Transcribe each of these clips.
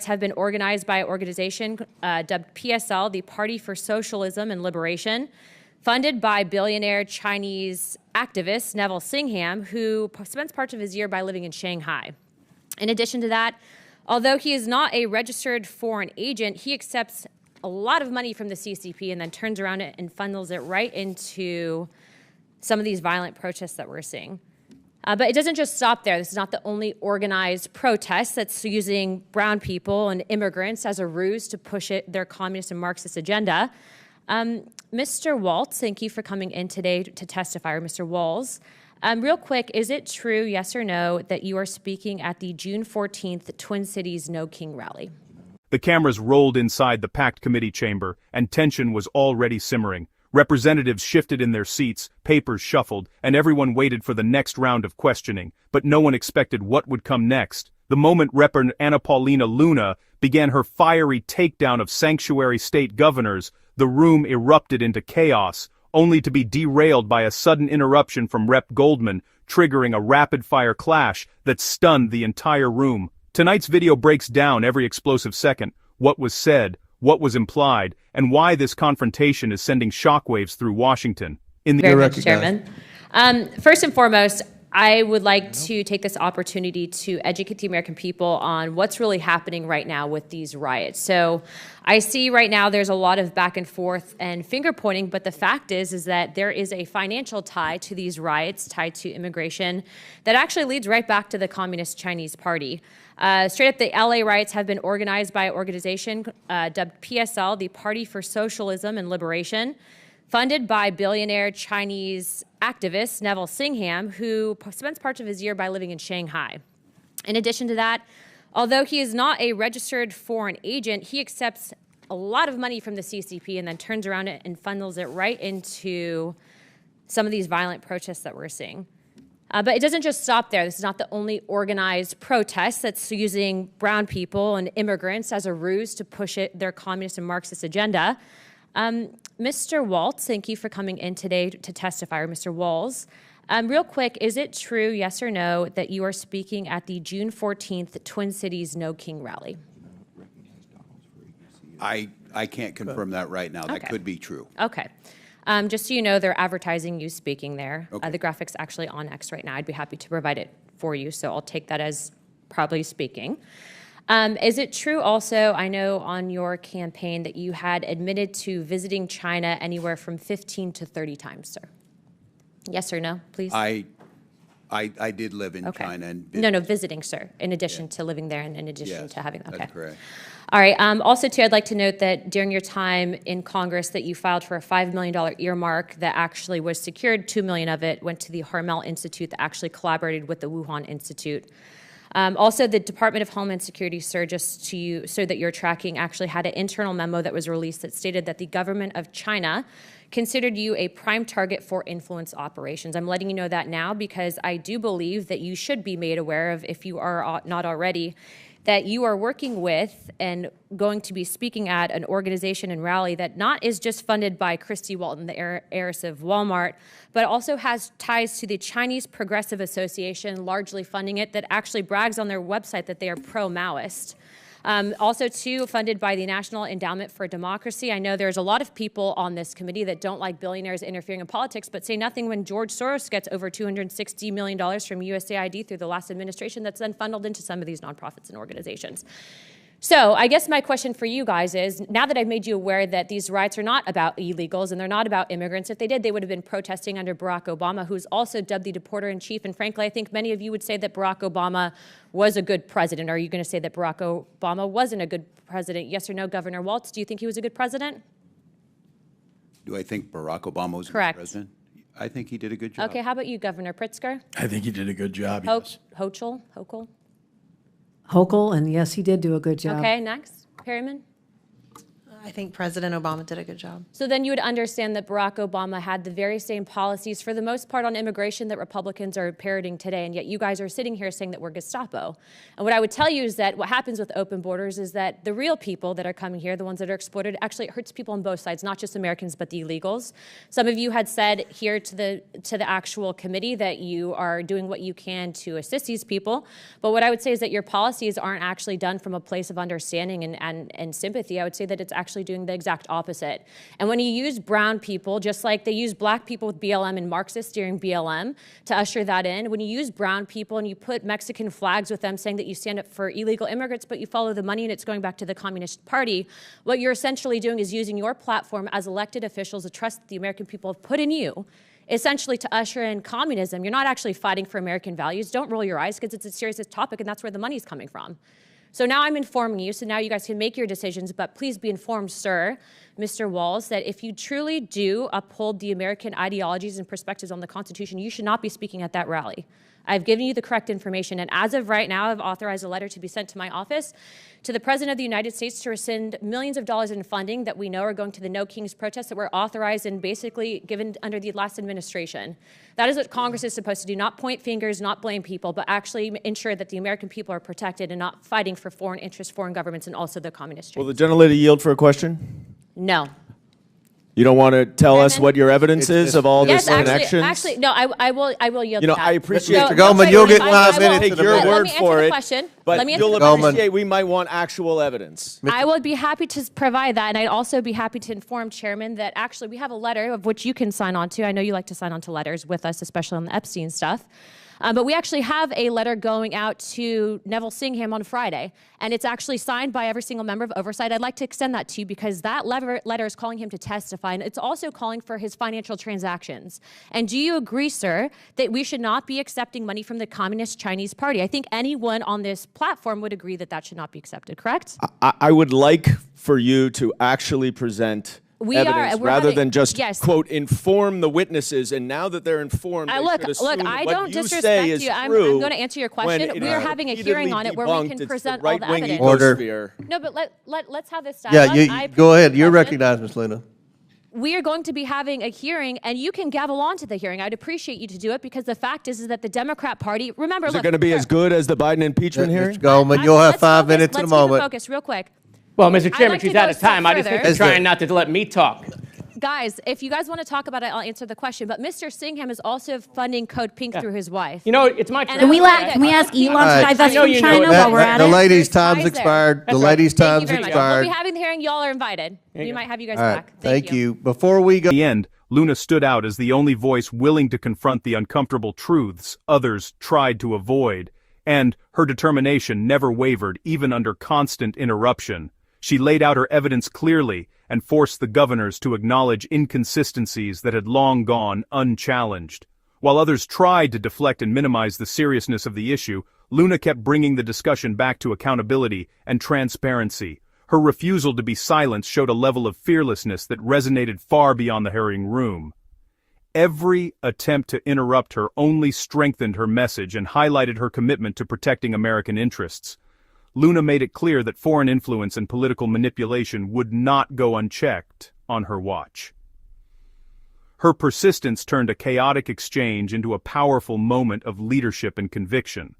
Have been organized by an organization dubbed PSL, the Party for Socialism and Liberation, funded by billionaire Chinese activist Neville Singham, who spends part of his year by living in Shanghai. In addition to that, although he is not a registered foreign agent, he accepts a lot of money from the CCP and then turns around and funnels it right into some of these violent protests that we're seeing. But it doesn't just stop there. This is not the only organized protest that's using brown people and immigrants as a ruse to push their communist and Marxist agenda. Mr. Walz, thank you for coming in today to testify, or Mr. Walz. Real quick, is it true, yes or no, that you are speaking at the June 14th Twin Cities No King rally? The cameras rolled inside the packed committee chamber, and tension was already simmering. Representatives shifted in their seats, papers shuffled, and everyone waited for the next round of questioning, but no one expected what would come next. The moment Rep. Anna Paulina Luna began her fiery takedown of sanctuary state governors, the room erupted into chaos, only to be derailed by a sudden interruption from Rep. Goldman, triggering a rapid-fire clash that stunned the entire room. Tonight's video breaks down every explosive second, what was said, what was implied, and why this confrontation is sending shockwaves through Washington. Very much, Chairman. First and foremost, I would like to take this opportunity to educate the American people on what's really happening right now with these riots. So I see right now there's a lot of back and forth and finger pointing, but the fact is that there is a financial tie to these riots, tied to immigration, that actually leads right back to the Communist Chinese Party. Straight up, the LA riots have been organized by an organization dubbed PSL, the Party for Socialism and Liberation, funded by billionaire Chinese activist Neville Singham, who spends part of his year by living in Shanghai. In addition to that, although he is not a registered foreign agent, he accepts a lot of money from the CCP and then turns around and funnels it right into some of these violent protests that we're seeing. But it doesn't just stop there. This is not the only organized protest that's using brown people and immigrants as a ruse to push their communist and Marxist agenda. Mr. Walz, thank you for coming in today to testify, or Mr. Walz. Real quick, is it true, yes or no, that you are speaking at the June 14th Twin Cities No King rally? I can't confirm that right now. That could be true. Okay. Just so you know, they're advertising you speaking there. Okay. The graphic's actually on X right now. I'd be happy to provide it for you, so I'll take that as probably speaking. Is it true also, I know on your campaign, that you had admitted to visiting China anywhere from 15 to 30 times, sir? Yes or no, please? I did live in China. And No, visiting, sir, in addition to living there and in addition to having, that's correct. All right. Also, too, I'd like to note that during your time in Congress that you filed for a $5 million earmark that actually was secured. $2 million of it went to the Harmel Institute that actually collaborated with the Wuhan Institute. Also, the Department of Homeland Security, sir, just to you, so that you're tracking, actually had an internal memo that was released that stated that the government of China considered you a prime target for influence operations. I'm letting you know that now because I do believe that you should be made aware of, if you are not already, that you are working with and going to be speaking at an organization and rally that not is just funded by Christy Walton, the heiress of Walmart, but also has ties to the Chinese Progressive Association, largely funding it, that actually brags on their website that they are pro-Maoist. Also, too, funded by the National Endowment for Democracy. I know there's a lot of people on this committee that don't like billionaires interfering in politics, but say nothing when George Soros gets over $260 million from USAID through the last administration that's then funneled into some of these nonprofits and organizations. So I guess my question for you guys is, now that I've made you aware that these riots are not about illegals and they're not about immigrants, if they did, they would have been protesting under Barack Obama, who's also dubbed the deporter-in-chief. And frankly, I think many of you would say that Barack Obama was a good president. Are you going to say that Barack Obama wasn't a good president? Yes or no, Governor Walz? Do you think he was a good president? Do I think Barack Obama was a good president? I think he did a good job. Okay, how about you, Governor Pritzker? I think he did a good job, yes. Hochul? Hochul, and yes, he did do a good job. Okay, next. Perryman? I think President Obama did a good job. So then you would understand that Barack Obama had the very same policies for the most part on immigration that Republicans are parroting today, and yet you guys are sitting here saying that we're Gestapo. And what I would tell you is that what happens with open borders is that the real people that are coming here, the ones that are exploited, actually it hurts people on both sides, not just Americans, but the illegals. Some of you had said here to the actual committee that you are doing what you can to assist these people. But what I would say is that your policies aren't actually done from a place of understanding and sympathy. I would say that it's actually doing the exact opposite. And when you use brown people, just like they use black people with BLM and Marxists during BLM to usher that in, when you use brown people and you put Mexican flags with them saying that you stand up for illegal immigrants, but you follow the money and it's going back to the Communist Party, what you're essentially doing is using your platform as elected officials, the trust that the American people have put in you, essentially to usher in communism. You're not actually fighting for American values. Don't roll your eyes because it's a serious topic and that's where the money's coming from. So now I'm informing you, so now you guys can make your decisions, but please be informed, sir, Mr. Walz, that if you truly do uphold the American ideologies and perspectives on the Constitution, you should not be speaking at that rally. I've given you the correct information, and as of right now, I've authorized a letter to be sent to my office to the President of the United States to rescind millions of dollars in funding that we know are going to the No Kings protests that were authorized and basically given under the last administration. That is what Congress is supposed to do, not point fingers, not blame people, but actually ensure that the American people are protected and not fighting for foreign interests, foreign governments, and also the communist. Will the gentlelady yield for a question? No. You don't want to tell us what your evidence is of all this connections? Actually, no, I will yield to that. I appreciate Mr. Goldman, you'll get 5 minutes. Take your word for it, but you'll appreciate we might want actual evidence. I would be happy to provide that, and I'd also be happy to inform Chairman that actually we have a letter of which you can sign on to. I know you like to sign on to letters with us, especially on the Epstein stuff. But we actually have a letter going out to Neville Singham on Friday, and it's actually signed by every single member of Oversight. I'd like to extend that to you because that letter is calling him to testify, and it's also calling for his financial transactions. And do you agree, sir, that we should not be accepting money from the Communist Chinese Party? I think anyone on this platform would agree that that should not be accepted, correct? I would like for you to actually present evidence rather than just, quote, inform the witnesses, and now that they're informed, they should assume look, I what don't you disrespect say is you. I'm true going to answer your question. We are having a hearing on it where we can present all the evidence. Order. No, but let's have this dialogue. Yeah, go ahead. You're recognized, Ms. Luna. We are going to be having a hearing, and you can gavel on to the hearing. I'd appreciate you to do it because the fact is that the Democrat Party, remember, is it going to be as good as the Biden impeachment hearing? Mr. Goldman, you'll have 5 minutes in a moment. Let's focus real quick. Well, Mr. Chairman, she's out of time. I just think you're trying not to let me talk. Guys, if you guys want to talk about it, I'll answer the question. But Mr. Singham is also funding Code Pink through his wife. You know, it's my turn. Can we ask Elon to divest from China while we're at it? The lady's time's expired. The lady's time's expired. We'll be having the hearing. Y'all are invited. We might have you guys back. Thank you. Before we go. At the end, Luna stood out as the only voice willing to confront the uncomfortable truths others tried to avoid, and her determination never wavered even under constant interruption. She laid out her evidence clearly and forced the governors to acknowledge inconsistencies that had long gone unchallenged. While others tried to deflect and minimize the seriousness of the issue, Luna kept bringing the discussion back to accountability and transparency. Her refusal to be silenced showed a level of fearlessness that resonated far beyond the hearing room. Every attempt to interrupt her only strengthened her message and highlighted her commitment to protecting American interests. Luna made it clear that foreign influence and political manipulation would not go unchecked on her watch. Her persistence turned a chaotic exchange into a powerful moment of leadership and conviction.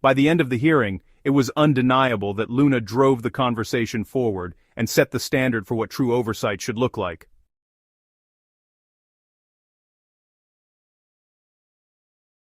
By the end of the hearing, it was undeniable that Luna drove the conversation forward and set the standard for what true oversight should look like.